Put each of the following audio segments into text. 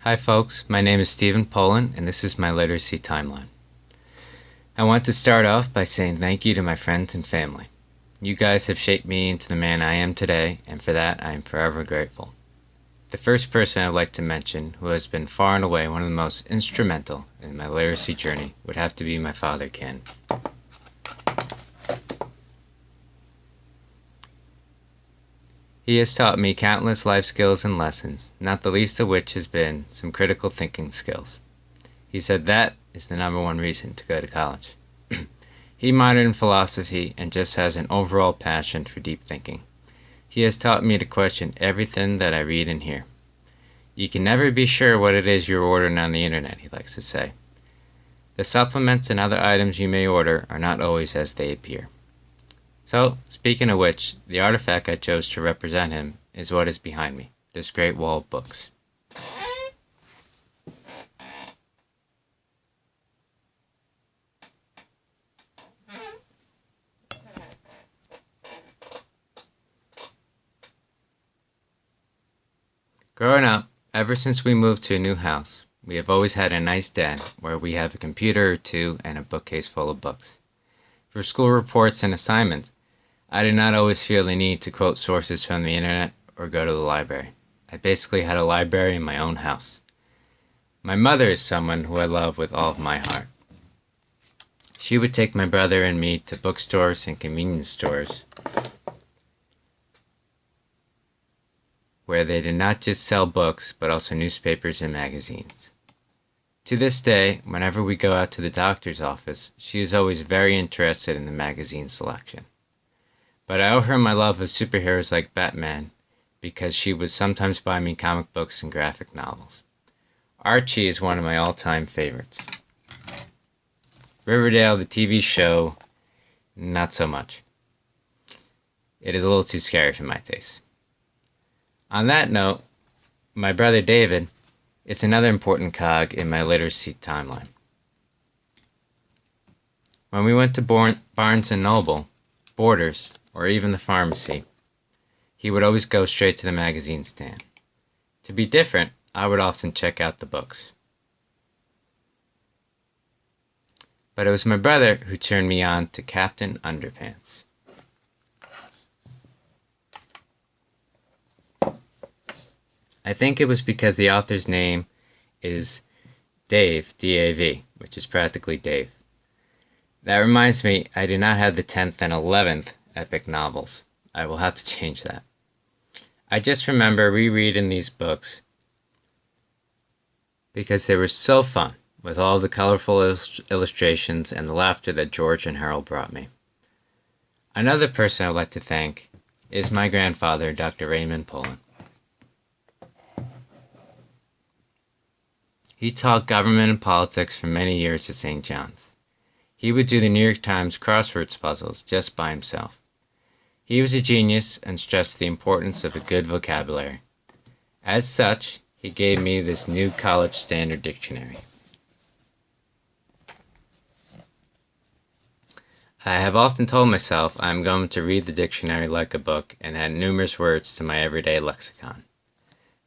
Hi folks, my name is Stephen Poland and this is my literacy timeline. I want to start off by saying thank you to my friends and family. You guys have shaped me into the man I am today, and for that I am forever grateful. The first person I'd like to mention who has been far and away one of the most instrumental in my literacy journey would have to be my father, Ken. He has taught me countless life skills and lessons, not the least of which has been some critical thinking skills. He said that is the number one reason to go to college. He minored in philosophy and just has an overall passion for deep thinking. He has taught me to question everything that I read and hear. You can never be sure what it is you're ordering on the internet, he likes to say. The supplements and other items you may order are not always as they appear. So, speaking of which, the artifact I chose to represent him is what is behind me, this great wall of books. Growing up, ever since we moved to a new house, we have always had a nice den where we have a computer or two and a bookcase full of books. For school reports and assignments, I did not always feel the need to quote sources from the internet or go to the library. I basically had a library in my own house. My mother is someone who I love with all of my heart. She would take my brother and me to bookstores and convenience stores where they did not just sell books but also newspapers and magazines. To this day, whenever we go out to the doctor's office, she is always very interested in the magazine selection. But I owe her my love of superheroes like Batman because she would sometimes buy me comic books and graphic novels. Archie is one of my all-time favorites. Riverdale, the TV show, not so much. It is a little too scary for my taste. On that note, my brother David is another important cog in my literacy timeline. When we went to Barnes & Noble, Borders, or even the pharmacy, he would always go straight to the magazine stand. To be different, I would often check out the books. But it was my brother who turned me on to Captain Underpants. I think it was because the author's name is Dave, D-A-V, which is practically Dave. That reminds me, I do not have the 10th and 11th epic novels. I will have to change that. I just remember rereading these books because they were so fun with all the colorful illustrations and the laughter that George and Harold brought me. Another person I'd like to thank is my grandfather, Dr. Raymond Poland. He taught government and politics for many years at St. John's. He would do the New York Times crosswords puzzles just by himself. He was a genius and stressed the importance of a good vocabulary. As such, he gave me this new college standard dictionary. I have often told myself I am going to read the dictionary like a book and add numerous words to my everyday lexicon.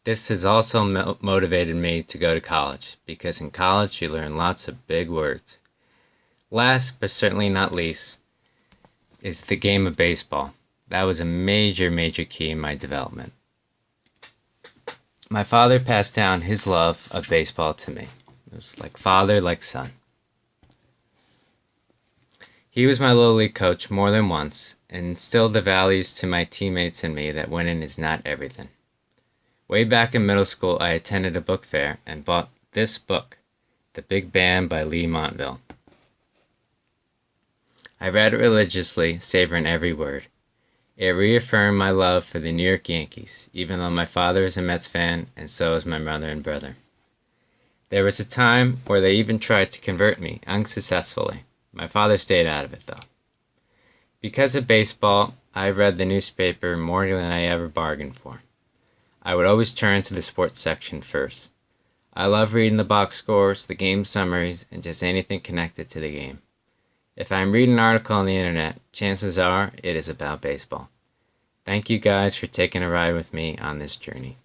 This has also motivated me to go to college, because in college you learn lots of big words. Last, but certainly not least, is the game of baseball. That was a major key in my development. My father passed down his love of baseball to me. It was like father, like son. He was my little league coach more than once and instilled the values to my teammates and me that winning is not everything. Way back in middle school, I attended a book fair and bought this book, The Big Band by Lee Montville. I read it religiously, savoring every word. It reaffirmed my love for the New York Yankees, even though my father is a Mets fan and so is my mother and brother. There was a time where they even tried to convert me, unsuccessfully. My father stayed out of it, though. Because of baseball, I read the newspaper more than I ever bargained for. I would always turn to the sports section first. I love reading the box scores, the game summaries, and just anything connected to the game. If I'm reading an article on the internet, chances are it is about baseball. Thank you guys for taking a ride with me on this journey.